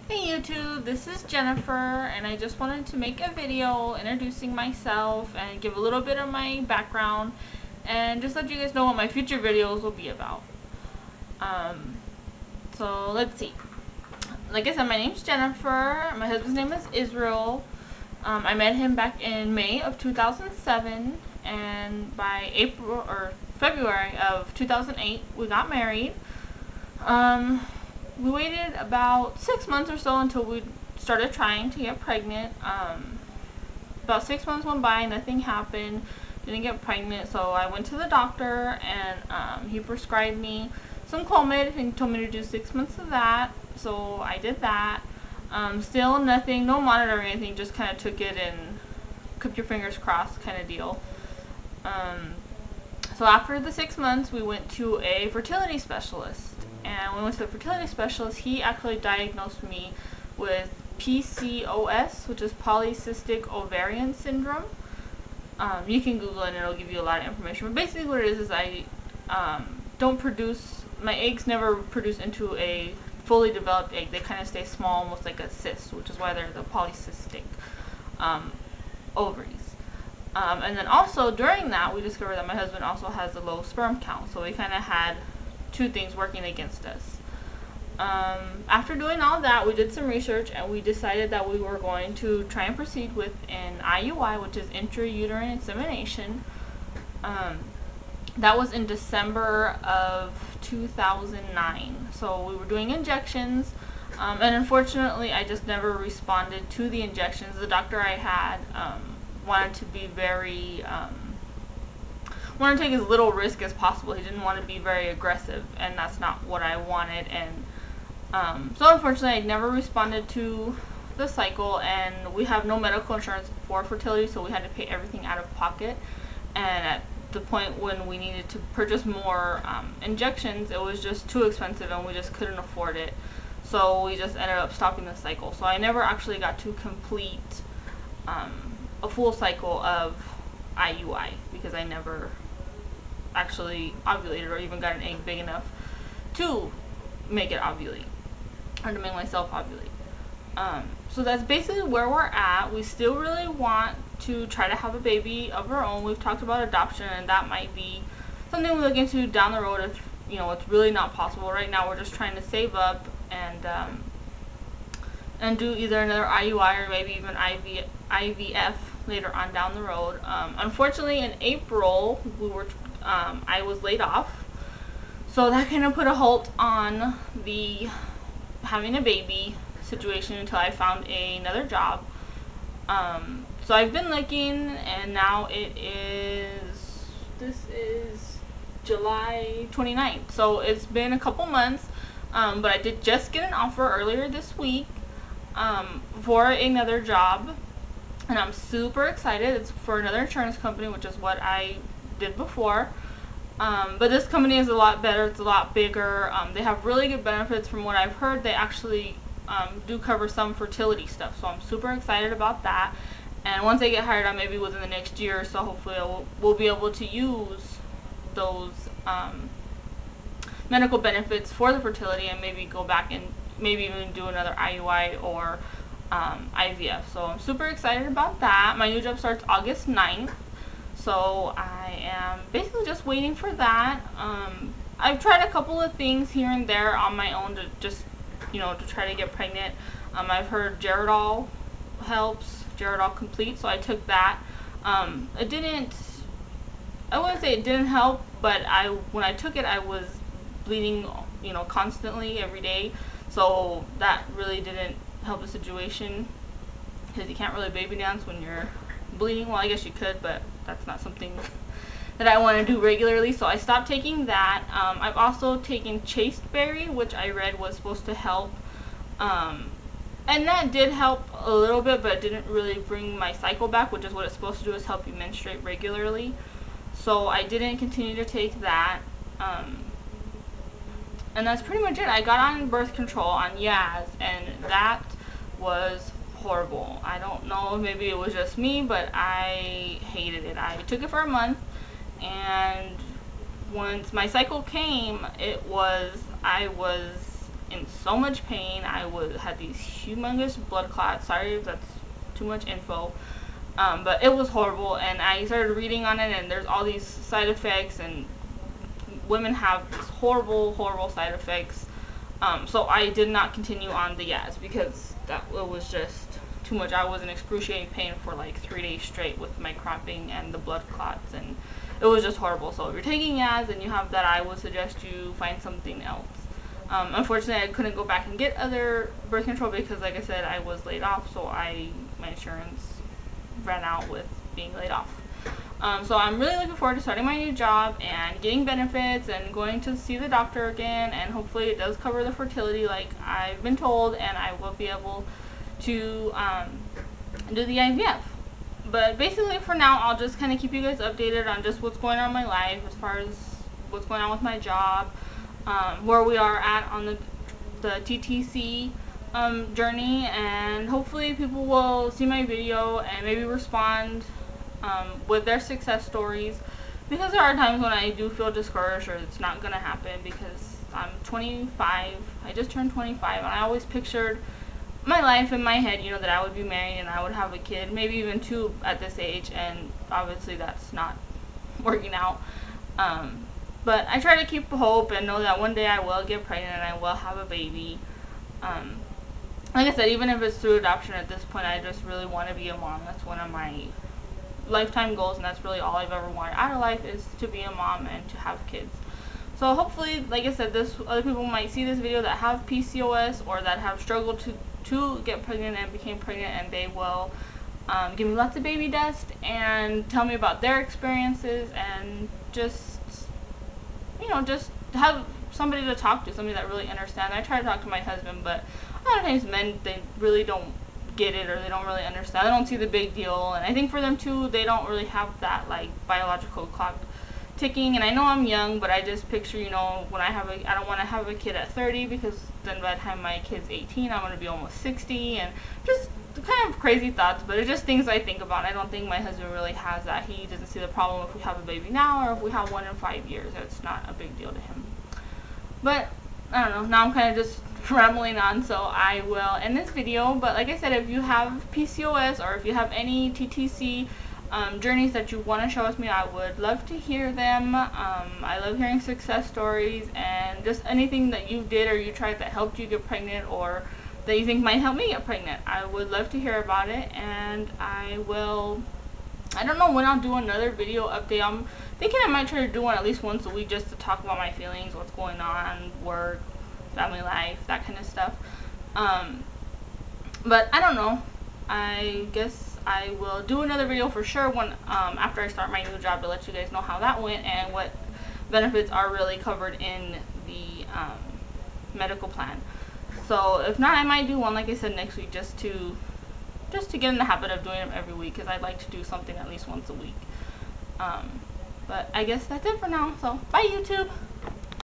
Hey YouTube, this is Jennifer, and I just wanted to make a video introducing myself and give a little bit of my background and just let you guys know what my future videos will be about. So let's see. Like I said, my name's Jennifer. My husband's name is Israel. I met him back in May of 2007, and by April or February of 2008 we got married. We waited about 6 months or so until we started trying to get pregnant. About 6 months went by, nothing happened, didn't get pregnant, so I went to the doctor and he prescribed me some Clomid and told me to do 6 months of that, so I did that. Still nothing, no monitor or anything, just kind of took it and kept your fingers crossed kind of deal. So after the 6 months, we went to a fertility specialist. And when we went to the fertility specialist, he actually diagnosed me with PCOS, which is polycystic ovarian syndrome. You can Google it and it'll give you a lot of information. But basically what it is I don't produce, my eggs never produce into a fully developed egg. They kind of stay small, almost like a cyst, which is why they're the polycystic ovaries. And then also during that, we discovered that my husband also has a low sperm count. So we kind of had two things working against us. After doing all that, we did some research and we decided that we were going to try and proceed with an IUI, which is intrauterine insemination. That was in December of 2009. So we were doing injections, and unfortunately I just never responded to the injections. The doctor I had wanted to be very wanted to take as little risk as possible. He didn't want to be very aggressive, and that's not what I wanted. And so unfortunately I never responded to the cycle, and we have no medical insurance for fertility, so we had to pay everything out of pocket. And at the point when we needed to purchase more injections, it was just too expensive and we just couldn't afford it, so we just ended up stopping the cycle. So I never actually got to complete a full cycle of IUI because I never actually ovulated or even got an egg big enough to make it ovulate or to make myself ovulate. So that's basically where we're at. We still really want to try to have a baby of our own. We've talked about adoption, and that might be something we look into down the road if it's really not possible. Right now we're just trying to save up and do either another IUI or maybe even IVF later on down the road. Unfortunately in April I was laid off, so that kind of put a halt on the having a baby situation until I found another job. So I've been looking, and now this is July 29th, so it's been a couple months, but I did just get an offer earlier this week for another job, and I'm super excited. It's for another insurance company, which is what I did before. But this company is a lot better. It's a lot bigger. They have really good benefits from what I've heard. They actually do cover some fertility stuff, so I'm super excited about that. And once I get hired on, maybe within the next year or so, hopefully we'll be able to use those medical benefits for the fertility and maybe go back and maybe even do another IUI or IVF. So I'm super excited about that. My new job starts August 9th. So I am basically just waiting for that. I've tried a couple of things here and there on my own to just, to try to get pregnant. I've heard Geridol helps, Geridol Complete, so I took that. I wouldn't say it didn't help, but when I took it, I was bleeding, constantly every day. So that really didn't help the situation because you can't really baby dance when you're bleeding. Well, I guess you could, but that's not something that I want to do regularly, so I stopped taking that. I've also taken chasteberry, which I read was supposed to help, and that did help a little bit, but it didn't really bring my cycle back, which is what it's supposed to do, is help you menstruate regularly. So I didn't continue to take that, and that's pretty much it. I got on birth control on Yaz, and that was horrible. I don't know, maybe it was just me, but I hated it. I took it for a month, and once my cycle came, I was in so much pain. I had these humongous blood clots. Sorry if that's too much info. But it was horrible, and I started reading on it, and there's all these side effects, and women have these horrible side effects. So I did not continue on the Yaz because it was just too much. I was in excruciating pain for like 3 days straight with my cramping and the blood clots, and it was just horrible. So if you're taking Yaz and you have that, I would suggest you find something else. Unfortunately, I couldn't go back and get other birth control because, like I said, I was laid off, so my insurance ran out with being laid off. So I'm really looking forward to starting my new job and getting benefits and going to see the doctor again, and hopefully it does cover the fertility like I've been told, and I will be able to do the IVF. But basically for now, I'll just kind of keep you guys updated on just what's going on in my life as far as what's going on with my job, where we are at on the TTC journey, and hopefully people will see my video and maybe respond with their success stories, because there are times when I do feel discouraged or it's not gonna happen, because I'm 25. I just turned 25, and I always pictured my life in my head, that I would be married and I would have a kid, maybe even 2 at this age, and obviously that's not working out. But I try to keep hope and know that one day I will get pregnant and I will have a baby. Like I said, even if it's through adoption at this point, I just really want to be a mom. That's one of my lifetime goals, and that's really all I've ever wanted out of life, is to be a mom and to have kids. So hopefully, like I said, other people might see this video that have PCOS or that have struggled to get pregnant and became pregnant, and they will give me lots of baby dust and tell me about their experiences, and just have somebody to talk to, somebody that really understands. I try to talk to my husband, but a lot of times men, they really don't get it, or they don't really understand. They don't see the big deal, and I think for them too, they don't really have that like biological clock ticking. And I know I'm young, but I just picture, when I don't want to have a kid at 30, because then by the time my kid's 18, I'm going to be almost 60, and just kind of crazy thoughts, but it's just things I think about. I don't think my husband really has that. He doesn't see the problem if we have a baby now or if we have one in 5 years. It's not a big deal to him. But I don't know, now I'm kind of just rambling on, so I will end this video. But like I said, if you have PCOS or if you have any TTC journeys that you want to share with me, I would love to hear them. I love hearing success stories, and just anything that you did or you tried that helped you get pregnant, or that you think might help me get pregnant. I would love to hear about it, and I don't know when I'll do another video update. I'm thinking I might try to do one at least once a week, just to talk about my feelings, what's going on, work, family life, that kind of stuff. But I don't know. I guess I will do another video for sure when after I start my new job, to let you guys know how that went and what benefits are really covered in the medical plan. So if not, I might do one, like I said, next week, just to get in the habit of doing them every week, because I'd like to do something at least once a week. But I guess that's it for now. So bye, YouTube.